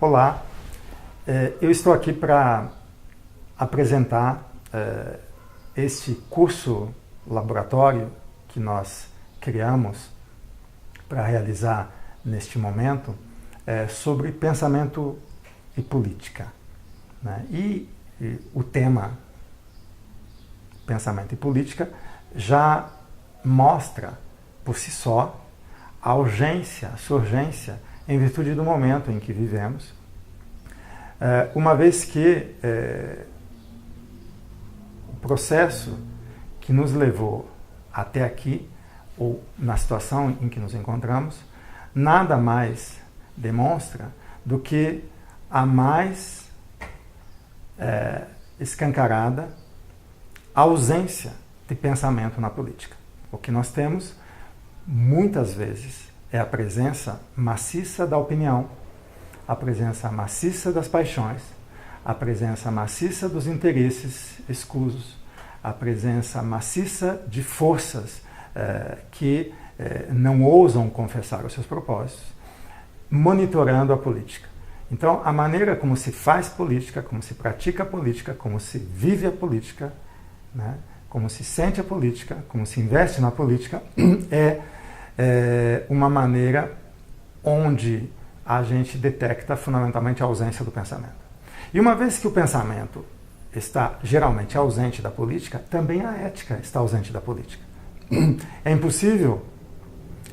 Olá, eu estou aqui para apresentar este curso laboratório que nós criamos para realizar neste momento sobre pensamento e política, né? E o tema pensamento e política já mostra por si só a urgência, a sua urgência em virtude do momento em que vivemos, uma vez que o processo que nos levou até aqui, ou na situação em que nos encontramos, nada mais demonstra do que a mais escancarada ausência de pensamento na política. O que nós temos, muitas vezes, é a presença maciça da opinião, a presença maciça das paixões, a presença maciça dos interesses escusos, a presença maciça de forças que não ousam confessar os seus propósitos, monitorando a política. Então, a maneira como se faz política, como se pratica a política, como se vive a política, né, como se sente a política, como se investe na política, é uma maneira onde a gente detecta fundamentalmente a ausência do pensamento. E uma vez que o pensamento está geralmente ausente da política, também a ética está ausente da política. É impossível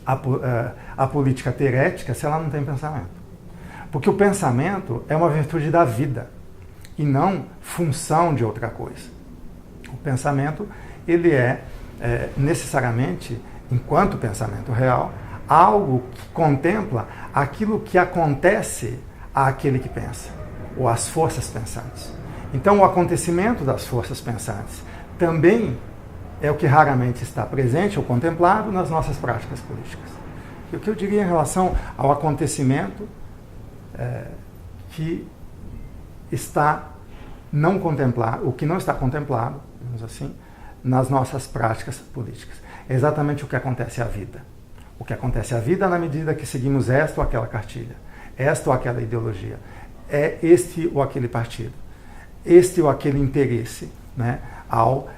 a política ter ética se ela não tem pensamento. Porque o pensamento é uma virtude da vida e não função de outra coisa. O pensamento, ele é necessariamente, enquanto pensamento real, algo que contempla aquilo que acontece àquele que pensa, ou às forças pensantes. Então, o acontecimento das forças pensantes também é o que raramente está presente ou contemplado nas nossas práticas políticas. E o que eu diria em relação ao acontecimento que está não contemplado, o que não está contemplado, digamos assim, nas nossas práticas políticas. É exatamente o que acontece à vida. O que acontece à vida na medida que seguimos esta ou aquela cartilha, esta ou aquela ideologia, é este ou aquele partido, este ou aquele interesse, né, ao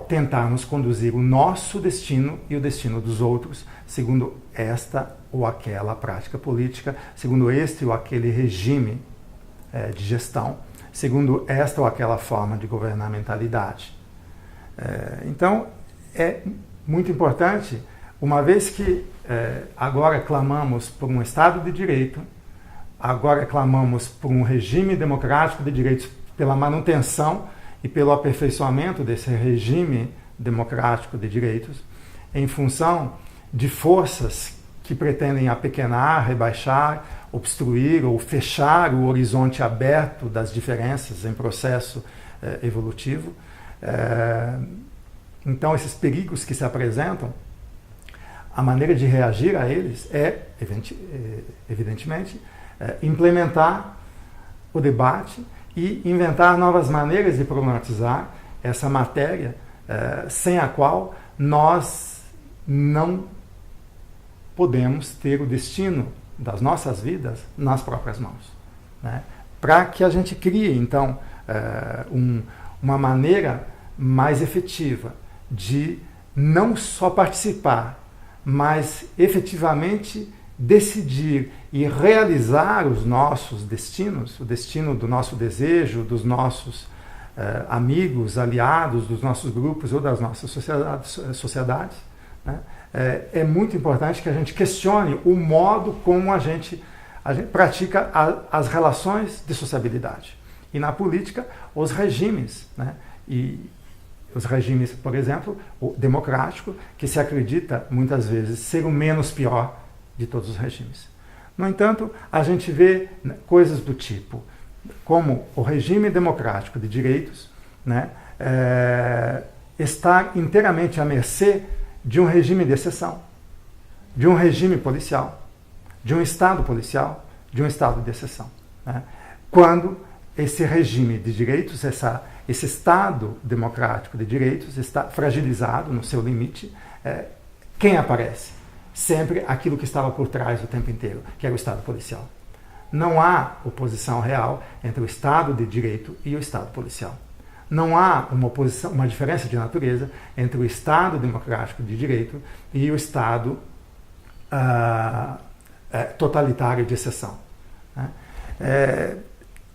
tentarmos conduzir o nosso destino e o destino dos outros segundo esta ou aquela prática política, segundo este ou aquele regime de gestão, segundo esta ou aquela forma de governamentalidade. Então, é muito importante, uma vez que agora clamamos por um Estado de Direito, agora clamamos por um regime democrático de direitos, pela manutenção e pelo aperfeiçoamento desse regime democrático de direitos, em função de forças que pretendem apequenar, rebaixar, obstruir ou fechar o horizonte aberto das diferenças em processo evolutivo. Então, esses perigos que se apresentam, a maneira de reagir a eles é, evidentemente, implementar o debate e inventar novas maneiras de problematizar essa matéria sem a qual nós não podemos ter o destino das nossas vidas nas próprias mãos, né? Para que a gente crie, então, uma maneira mais efetiva de não só participar, mas efetivamente decidir e realizar os nossos destinos, o destino do nosso desejo, dos nossos amigos, aliados, dos nossos grupos ou das nossas sociedades, né? É muito importante que a gente questione o modo como a gente pratica as relações de sociabilidade. E na política, os regimes, né? E os regimes, por exemplo, o democrático, que se acredita muitas vezes ser o menos pior de todos os regimes. No entanto, a gente vê coisas do tipo, como o regime democrático de direitos, né, estar inteiramente à mercê de um regime de exceção, de um regime policial, de um Estado policial, de um Estado de exceção, né? Quando esse regime de direitos, esse Estado democrático de direitos está fragilizado no seu limite, quem aparece? Sempre aquilo que estava por trás o tempo inteiro, que era o Estado policial. Não há oposição real entre o Estado de Direito e o Estado policial. Não há uma diferença de natureza entre o Estado democrático de direito e o Estado totalitário de exceção. Né?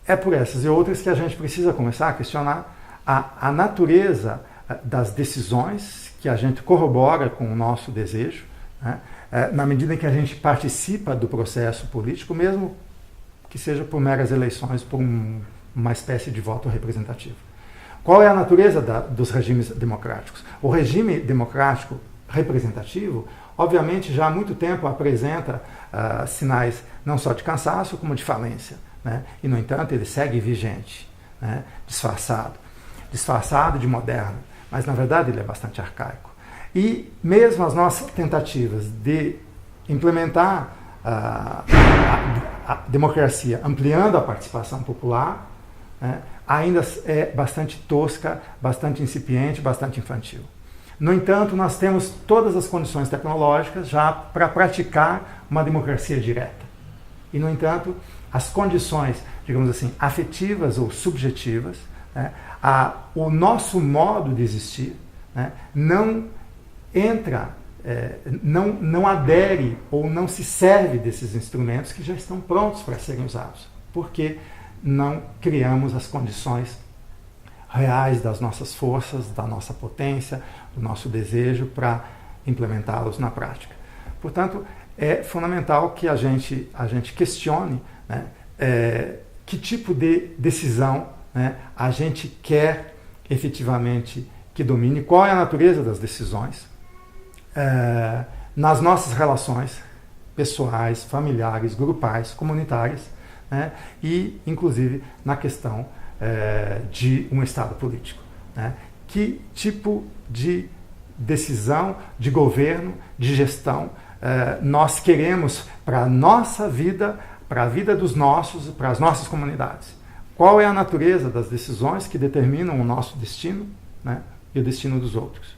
É por essas e outras que a gente precisa começar a questionar a natureza das decisões que a gente corrobora com o nosso desejo, né? Na medida em que a gente participa do processo político, mesmo que seja por meras eleições, por uma espécie de voto representativo. Qual é a natureza dos regimes democráticos? O regime democrático representativo, obviamente, já há muito tempo apresenta sinais não só de cansaço, como de falência. Né? E, no entanto, ele segue vigente, né? Disfarçado de moderno, mas, na verdade, ele é bastante arcaico. E mesmo as nossas tentativas de implementar a democracia, ampliando a participação popular, né, ainda é bastante tosca, bastante incipiente, bastante infantil. No entanto, nós temos todas as condições tecnológicas já para praticar uma democracia direta. E, no entanto, as condições, digamos assim, afetivas ou subjetivas, né, o nosso modo de existir, né, não entra, não adere ou não se serve desses instrumentos que já estão prontos para serem usados, porque não criamos as condições reais das nossas forças, da nossa potência, do nosso desejo para implementá-los na prática. Portanto, é fundamental que a gente questione, né, que tipo de decisão, né, a gente quer efetivamente que domine, qual é a natureza das decisões nas nossas relações pessoais, familiares, grupais, comunitárias, né, e, inclusive, na questão de um Estado político. Né? Que tipo de decisão, de governo, de gestão nós queremos para a nossa vida, para a vida dos nossos, para as nossas comunidades? Qual é a natureza das decisões que determinam o nosso destino, né, e o destino dos outros?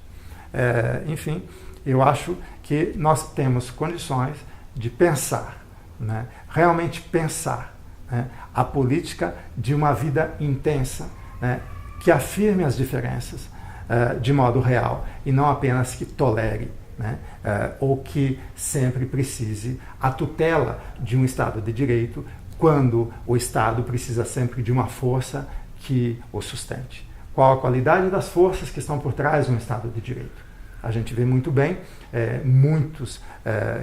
Enfim, eu acho que nós temos condições de pensar, né, realmente pensar, né, a política de uma vida intensa, né, que afirme as diferenças de modo real e não apenas que tolere, né, ou que sempre precise a tutela de um Estado de Direito, quando o Estado precisa sempre de uma força que o sustente. Qual a qualidade das forças que estão por trás de um Estado de Direito? A gente vê muito bem muitos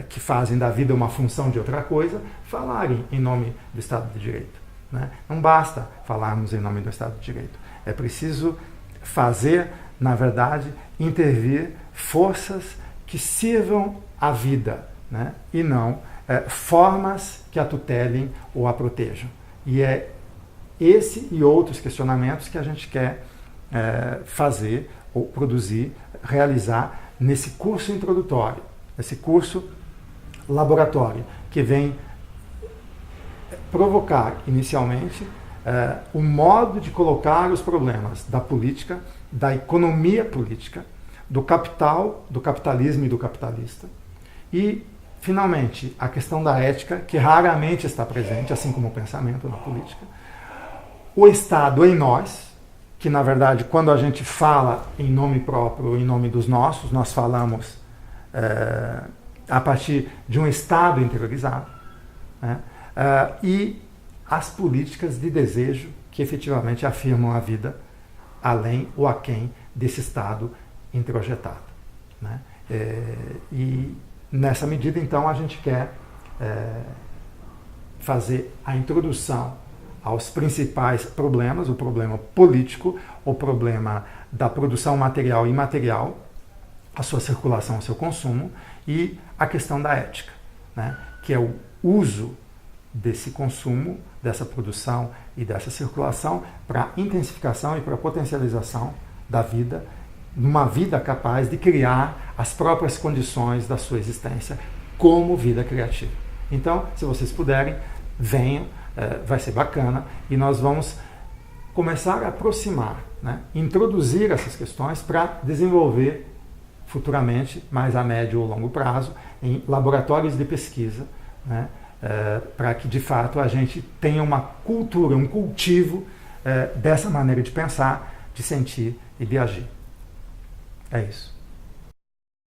que fazem da vida uma função de outra coisa falarem em nome do Estado de Direito. Né? Não basta falarmos em nome do Estado de Direito. É preciso fazer, na verdade, intervir forças que sirvam à vida, né? E não formas que a tutelem ou a protejam. E é esse e outros questionamentos que a gente quer fazer ou produzir, realizar nesse curso introdutório, esse curso laboratório, que vem provocar inicialmente o modo de colocar os problemas da política, da economia política, do capital, do capitalismo e do capitalista, e, finalmente, a questão da ética, que raramente está presente, assim como o pensamento na política, o Estado em nós, que, na verdade, quando a gente fala em nome próprio, em nome dos nossos, nós falamos a partir de um Estado interiorizado, né? E as políticas de desejo que efetivamente afirmam a vida além ou aquém desse Estado introjetado. Né? E nessa medida, então, a gente quer fazer a introdução aos principais problemas, o problema político, o problema da produção material e imaterial, a sua circulação, o seu consumo, e a questão da ética, né? Que é o uso desse consumo, dessa produção e dessa circulação para intensificação e para potencialização da vida, numa vida capaz de criar as próprias condições da sua existência como vida criativa. Então, se vocês puderem, venham, vai ser bacana, e nós vamos começar a aproximar, né, introduzir essas questões para desenvolver futuramente, mais a médio ou longo prazo, em laboratórios de pesquisa, né, para que de fato a gente tenha uma cultura, um cultivo dessa maneira de pensar, de sentir e de agir. É isso.